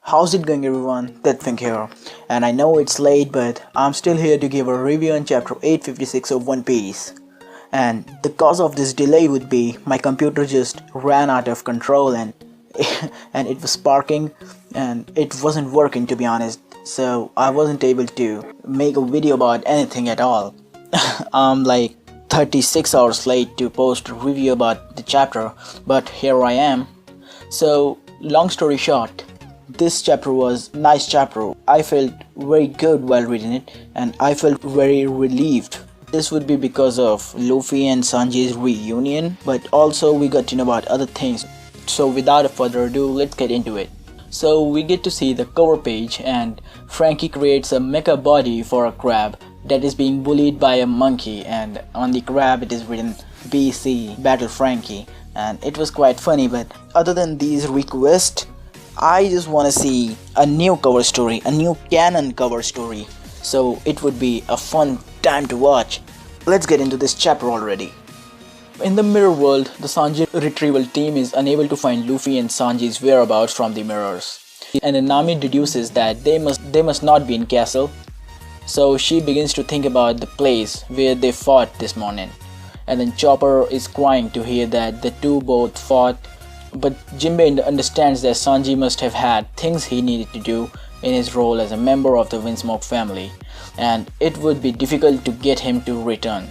How's it going everyone? That here, and I know it's late but I'm still here to give a review on chapter 856 of One Piece. And the cause of this delay would be my computer just ran out of control and and it was sparking and it wasn't working, to be honest, so I wasn't able to make a video about anything at all. I'm like 36 hours late to post a review about the chapter, but here I am. So long story short, this chapter was nice chapter. I felt very good while reading it and I felt very relieved. This would be because of Luffy and Sanji's reunion, but also we got to know about other things. So without further ado, let's get into it. So we get to see the cover page and Frankie creates a mecha body for a crab that is being bullied by a monkey, and on the crab it is written BC Battle Frankie, and it was quite funny. But other than these requests, I just want to see a new cover story, a new canon cover story, so it would be a fun time to watch. Let's get into this chapter already. In the mirror world, the Sanji retrieval team is unable to find Luffy and Sanji's whereabouts from the mirrors, and then Nami deduces that they must not be in castle, so she begins to think about the place where they fought this morning. And then Chopper is crying to hear that the two both fought, but Jinbei understands that Sanji must have had things he needed to do in his role as a member of the Windsmoke family, and it would be difficult to get him to return.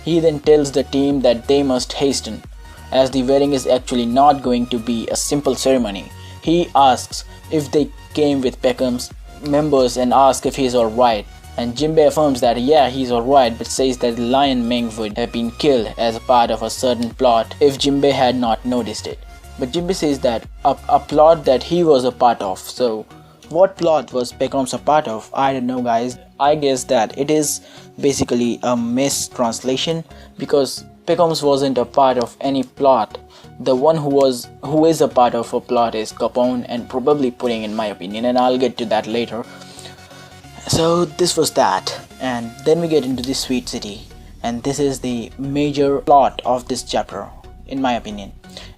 He then tells the team that they must hasten, as the wedding is actually not going to be a simple ceremony. He asks if they came with Peckham's members and asks if he's alright, and Jinbei affirms that yeah, he's alright, but says that Lion Ming would have been killed as a part of a certain plot if Jinbei had not noticed it. But Jinbei says that a plot that he was a part of. So what plot was Peckham's a part of? I don't know, guys. I guess that it is basically a mistranslation, because Peckham's wasn't a part of any plot. The one who is a part of a plot is Capone and probably Pudding, in my opinion, and I'll get to that later. So this was that, and then we get into the Sweet City, and this is the major plot of this chapter, in my opinion.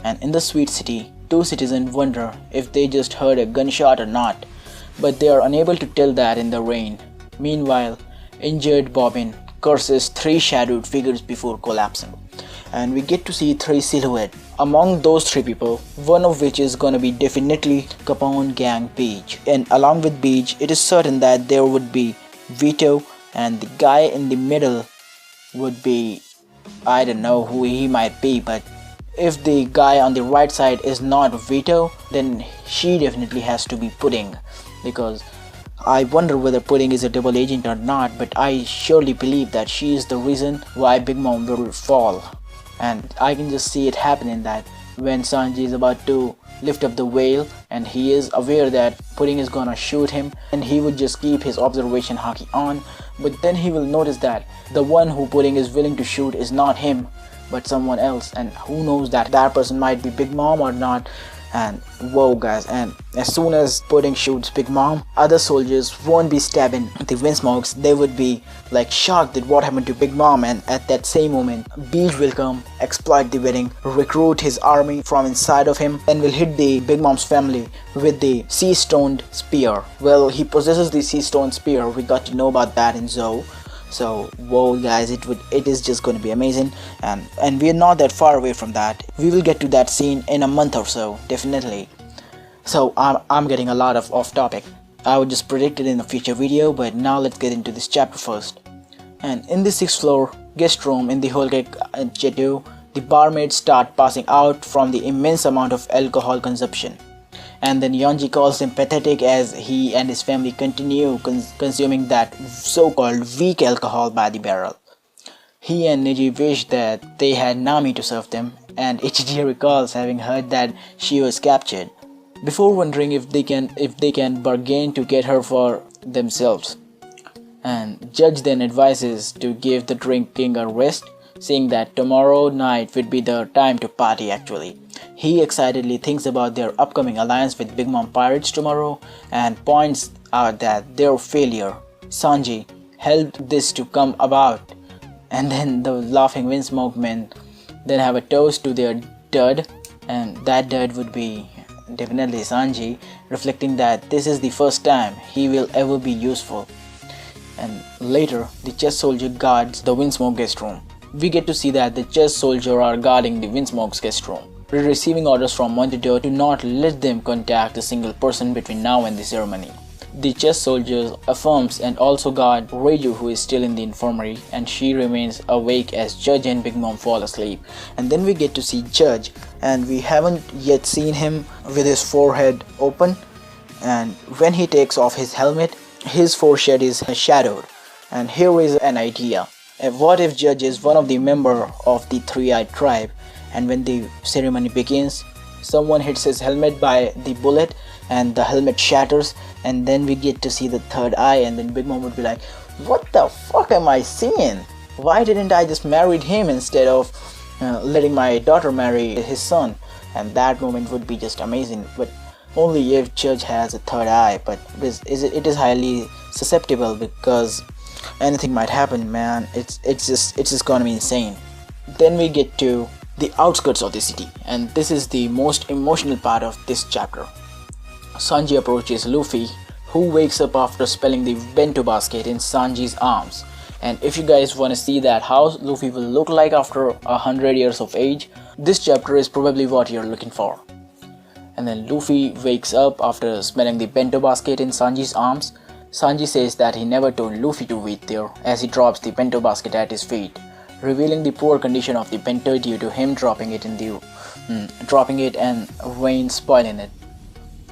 And in the Sweet City, two citizens wonder if they just heard a gunshot or not, but they are unable to tell that in the rain. Meanwhile, injured Bobbin curses three shadowed figures before collapsing, and we get to see three silhouettes. Among those three people, one of which is gonna be definitely Capone Gang Beach, and along with Beach, it is certain that there would be Vito, and the guy in the middle would be, I don't know who he might be, but if the guy on the right side is not Vito, then she definitely has to be Pudding, because I wonder whether Pudding is a double agent or not, but I surely believe that she is the reason why Big Mom will fall. And I can just see it happening, that when Sanji is about to lift up the whale and he is aware that Pudding is gonna shoot him, and he would just keep his observation haki on, but then he will notice that the one who Pudding is willing to shoot is not him but someone else, and who knows, that person might be Big Mom or not. And whoa guys, and as soon as Pudding shoots Big Mom, other soldiers won't be stabbing the Windsmokes. They would be like shocked that what happened to Big Mom, and at that same moment Beach will come, exploit the wedding, recruit his army from inside of him, and will hit the Big Mom's family with the sea stoned spear. Well, he possesses the sea stone spear, we got to know about that in Zou. So whoa guys, it is just going to be amazing, and we are not that far away from that. We will get to that scene in a month or so, definitely. So I'm getting a lot of off topic. I would just predict it in a future video, but now let's get into this chapter first. And in the 6th floor guest room in the Whole Cake Chateau, the barmaids start passing out from the immense amount of alcohol consumption. And then Yonji calls him pathetic as he and his family continue consuming that so-called weak alcohol by the barrel. He and Neji wish that they had Nami to serve them, and Ichiji recalls having heard that she was captured, before wondering if they can bargain to get her for themselves. And Judge then advises to give the drinking a rest, saying that tomorrow night would be the time to party actually. He excitedly thinks about their upcoming alliance with Big Mom Pirates tomorrow and points out that their failure, Sanji, helped this to come about. And then the laughing Windsmoke men then have a toast to their dud, and that dud would be definitely Sanji, reflecting that this is the first time he will ever be useful. And later, the chess soldier guards the Windsmoke guest room. We get to see that the chess soldier are guarding the Windsmoke's guest room. We're receiving orders from Montedio to not let them contact a single person between now and the ceremony. The chess soldier affirms and also guard Reiju, who is still in the infirmary, and she remains awake as Judge and Big Mom fall asleep. And then we get to see Judge, and we haven't yet seen him with his forehead open, and when he takes off his helmet, his forehead is shadowed. And here is an idea. What if Judge is one of the members of the Three-Eyed Tribe, and when the ceremony begins, someone hits his helmet by the bullet and the helmet shatters, and then we get to see the third eye, and then Big Mom would be like, what the fuck am I seeing? Why didn't I just marry him instead of letting my daughter marry his son? And that moment would be just amazing, but only if Judge has a third eye. But it is highly susceptible because anything might happen, man. It's just gonna be insane. Then we get to the outskirts of the city, and this is the most emotional part of this chapter. Sanji approaches Luffy, who wakes up after spilling the bento basket in Sanji's arms. And if you guys want to see that how Luffy will look like after 100 years of age, this chapter is probably what you're looking for. And then Luffy wakes up after smelling the bento basket in Sanji's arms. Sanji says that he never told Luffy to wait there, as he drops the bento basket at his feet, revealing the poor condition of the bento due to him dropping it and rain spoiling it.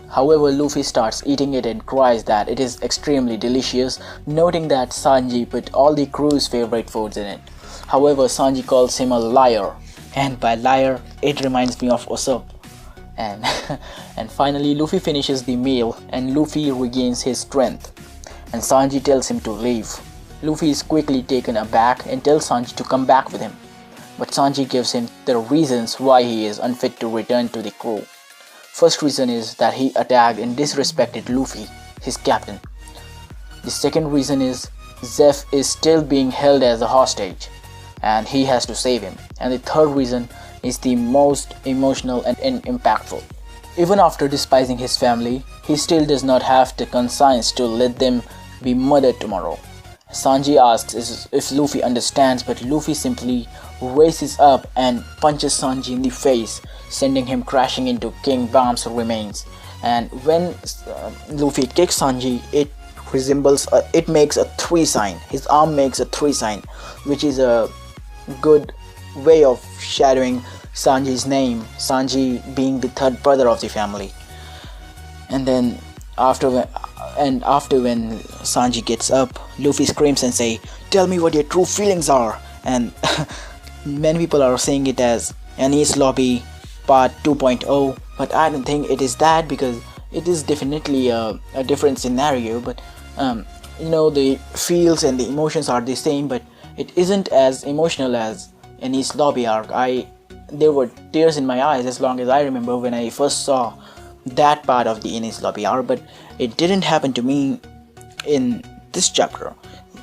However, Luffy starts eating it and cries that it is extremely delicious, noting that Sanji put all the crew's favorite foods in it. However, Sanji calls him a liar, and by liar, it reminds me of Usopp. And finally, Luffy finishes the meal and Luffy regains his strength, and Sanji tells him to leave. Luffy is quickly taken aback and tells Sanji to come back with him, but Sanji gives him the reasons why he is unfit to return to the crew. First reason is that he attacked and disrespected Luffy, his captain. The second reason is Zeff is still being held as a hostage and he has to save him. And the third reason is the most emotional and impactful. Even after despising his family, he still does not have the conscience to let them be murdered tomorrow. Sanji asks if Luffy understands, but Luffy simply raises up and punches Sanji in the face, sending him crashing into King Bam's remains. And when Luffy kicks Sanji, it makes a 3 sign. His arm makes a 3 sign, which is a good way of shadowing Sanji's name, Sanji being the third brother of the family. And then after when Sanji gets up, Luffy screams and say, "Tell me what your true feelings are." And many people are saying it as Enies Lobby Part 2.0, but I don't think it is that, because it is definitely a different scenario. But the feels and the emotions are the same, but it isn't as emotional as Enies Lobby arc. There were tears in my eyes as long as I remember when I first saw that part of the Enies Lobby arc, but it didn't happen to me in this chapter.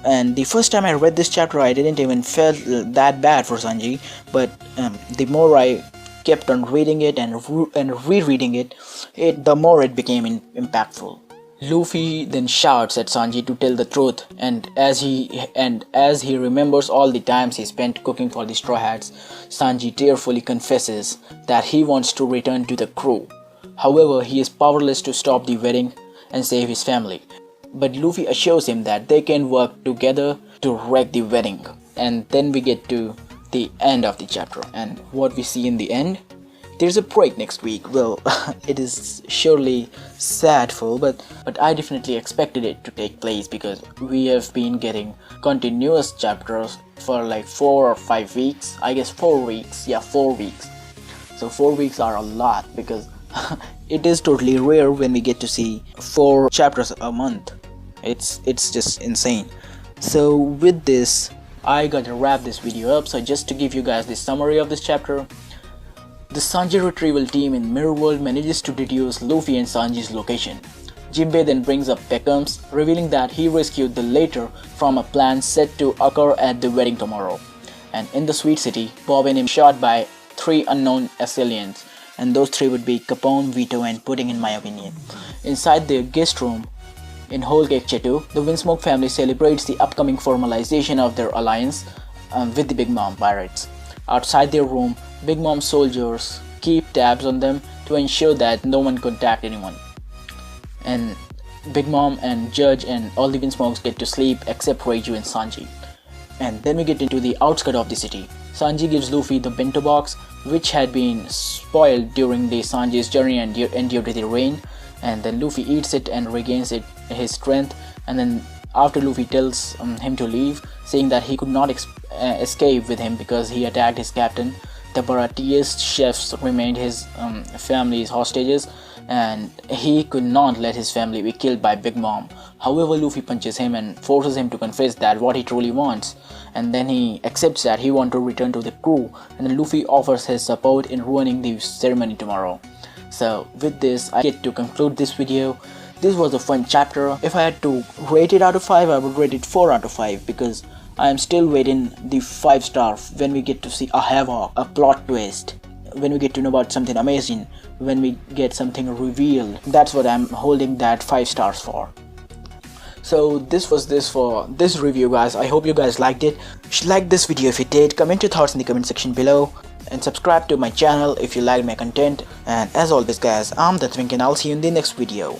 And the first time I read this chapter, I didn't even feel that bad for Sanji, but the more I kept on reading it and rereading it, the more it became impactful. Luffy then shouts at Sanji to tell the truth, and as he remembers all the times he spent cooking for the Straw Hats, Sanji tearfully confesses that he wants to return to the crew. However, he is powerless to stop the wedding and save his family. But Luffy assures him that they can work together to wreck the wedding. And then we get to the end of the chapter, and what we see in the end, there's a break next week. Well, it is surely sadful, but I definitely expected it to take place, because we have been getting continuous chapters for like 4 or 5 weeks. I guess 4 weeks. Yeah, 4 weeks. So 4 weeks are a lot, because it is totally rare when we get to see 4 chapters a month. It's just insane. So with this, I gotta wrap this video up. So just to give you guys the summary of this chapter, the Sanji retrieval team in Mirror World manages to deduce Luffy and Sanji's location. Jinbei then brings up Peckham's, revealing that he rescued the latter from a plan set to occur at the wedding tomorrow. And in the Sweet City, Bobbin is shot by 3 unknown assailants, and those three would be Capone, Vito, and Pudding in my opinion. Inside their guest room in Whole Cake Chateau, the Windsmoke family celebrates the upcoming formalization of their alliance with the Big Mom pirates. Outside their room, Big Mom soldiers keep tabs on them to ensure that no one contact anyone. And Big Mom and Judge and all the Windsmokes get to sleep except Reiju and Sanji. And then we get into the outskirts of the city. Sanji gives Luffy the bento box, which had been spoiled during the Sanji's journey and due to the rain. And then Luffy eats it and regains his strength. And then after Luffy tells him to leave, saying that he could not escape with him because he attacked his captain, the Baraties chefs remained his family's hostages, and he could not let his family be killed by Big Mom. However, Luffy punches him and forces him to confess that what he truly wants, and then he accepts that he wants to return to the crew, and then Luffy offers his support in ruining the ceremony tomorrow. So with this, I get to conclude this video. This was a fun chapter. If I had to rate it out of 5, I would rate it 4 out of 5 because I am still waiting the 5 star when we get to see a havoc, a plot twist, when we get to know about something amazing, when we get something revealed. That's what I'm holding that 5 stars for. So this was this for this review, guys. I hope you guys liked it. Like this video if you did, comment your thoughts in the comment section below, and subscribe to my channel if you like my content. And as always guys, I'm the Twink and I'll see you in the next video.